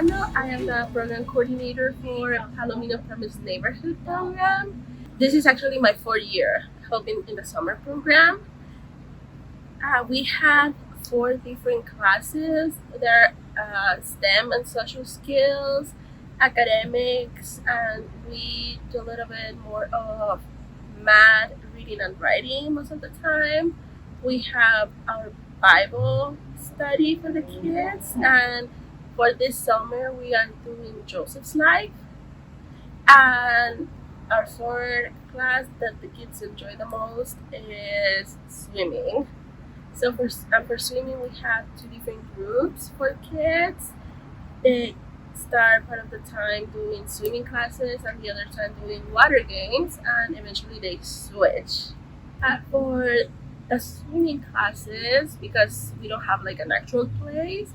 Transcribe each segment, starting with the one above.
Mariano. I am the program coordinator for Palomino Summer neighborhood program. This is actually my 4th year helping in the summer program. We have 4 different classes. There are STEM and social skills, academics, and we do a little bit more of math, reading, and writing most of the time. We have our Bible study for the kids, and for this summer we are doing Joseph's life. And our 4th class that the kids enjoy the most is swimming. So for swimming, we have 2 different groups for kids. They start part of the time doing swimming classes and the other time doing water games, and eventually they switch. For the swimming classes, because we don't have like an actual place,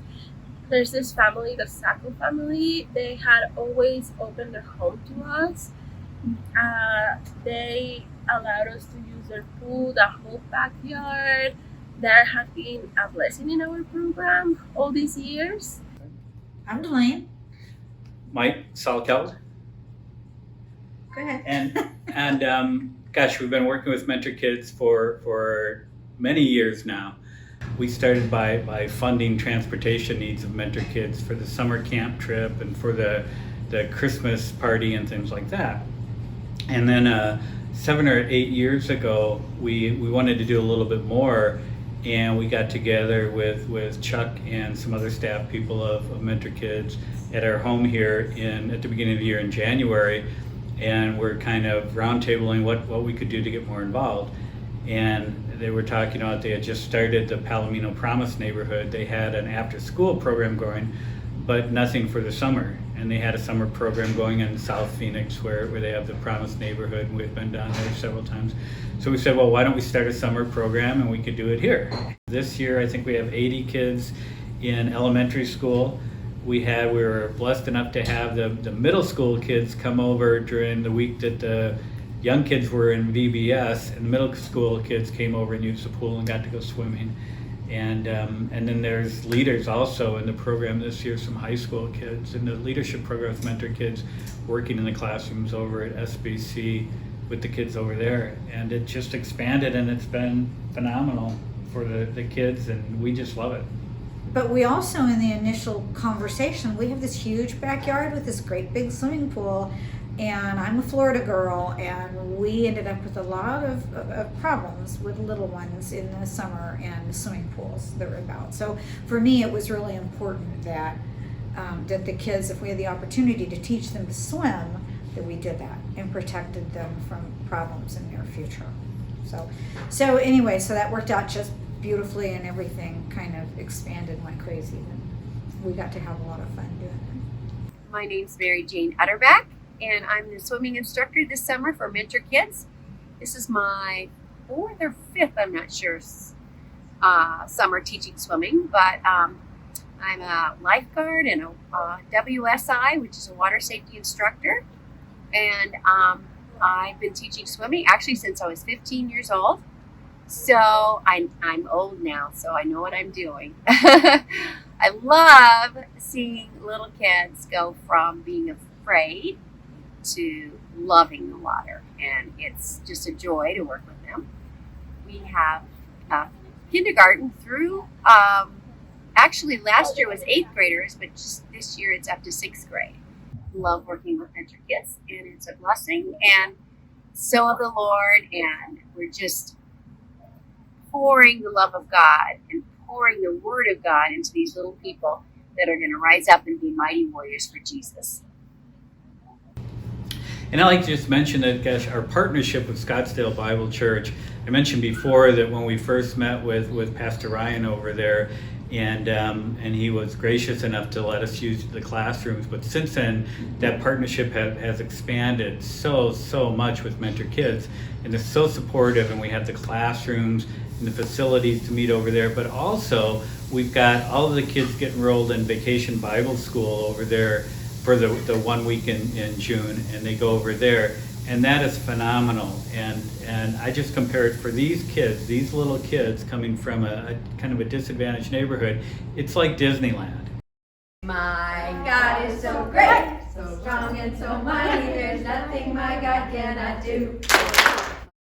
there's this family, the Sacco family. They had always opened their home to us. They allowed us to use their pool, the whole backyard. There have been a blessing in our program all these years. I'm Delane. Mike Salkeld. Go ahead. And gosh, we've been working with Mentor Kids for many years now. We started by funding transportation needs of Mentor Kids for the summer camp trip and for the Christmas party and things like that. And then 7 or 8 years ago, we wanted to do a little bit more, and we got together with Chuck and some other staff people of Mentor Kids at our home here at the beginning of the year in January, and we're kind of roundtabling what we could do to get more involved. And they were talking about they had just started the Palomino Promise neighborhood. They had an after-school program going, but nothing for the summer. And they had a summer program going in South Phoenix where they have the Promise neighborhood, and we've been down there several times. So we said, well, why don't we start a summer program and we could do it here. This year, I think we have 80 kids in elementary school. We were blessed enough to have the middle school kids come over during the week that the young kids were in VBS, and the middle school kids came over and used the pool and got to go swimming. And then there's leaders also in the program this year, some high school kids in the leadership program with Mentor Kids working in the classrooms over at SBC with the kids over there. And it just expanded, and it's been phenomenal for the kids, and we just love it. But we also, in the initial conversation, we have this huge backyard with this great big swimming pool, and I'm a Florida girl, and we ended up with a lot of problems with little ones in the summer and swimming pools that were about. So for me, it was really important that the kids, if we had the opportunity to teach them to swim, that we did that and protected them from problems in their future. So anyway, so that worked out just beautifully, and everything kind of expanded and went crazy, and we got to have a lot of fun doing it. My name's Mary Jane Utterback, and I'm the swimming instructor this summer for Mentor Kids. This is my 4th or 5th, I'm not sure, summer teaching swimming, but I'm a lifeguard and a WSI, which is a water safety instructor, and I've been teaching swimming actually since I was 15 years old. So I'm old now, so I know what I'm doing. I love seeing little kids go from being afraid to loving the water, and it's just a joy to work with them. We have kindergarten through, actually last year was 8th graders, but just this year it's up to 6th grade. Love working with Mentor Kids, and it's a blessing, and so of the Lord, and we're just pouring the love of God and pouring the Word of God into these little people that are going to rise up and be mighty warriors for Jesus. And I'd like to just mention that, gosh, our partnership with Scottsdale Bible Church, I mentioned before that when we first met with Pastor Ryan over there, and he was gracious enough to let us use the classrooms. But since then, that partnership has expanded so much with Mentor Kids, and they're so supportive, and we have the classrooms and the facilities to meet over there, but also we've got all of the kids get enrolled in Vacation Bible School over there for the 1 week in June, and they go over there, and that is phenomenal. And I just compare it for these kids, these little kids coming from a kind of a disadvantaged neighborhood, it's like Disneyland. My God is so great, so strong and so mighty, there's nothing my God cannot do.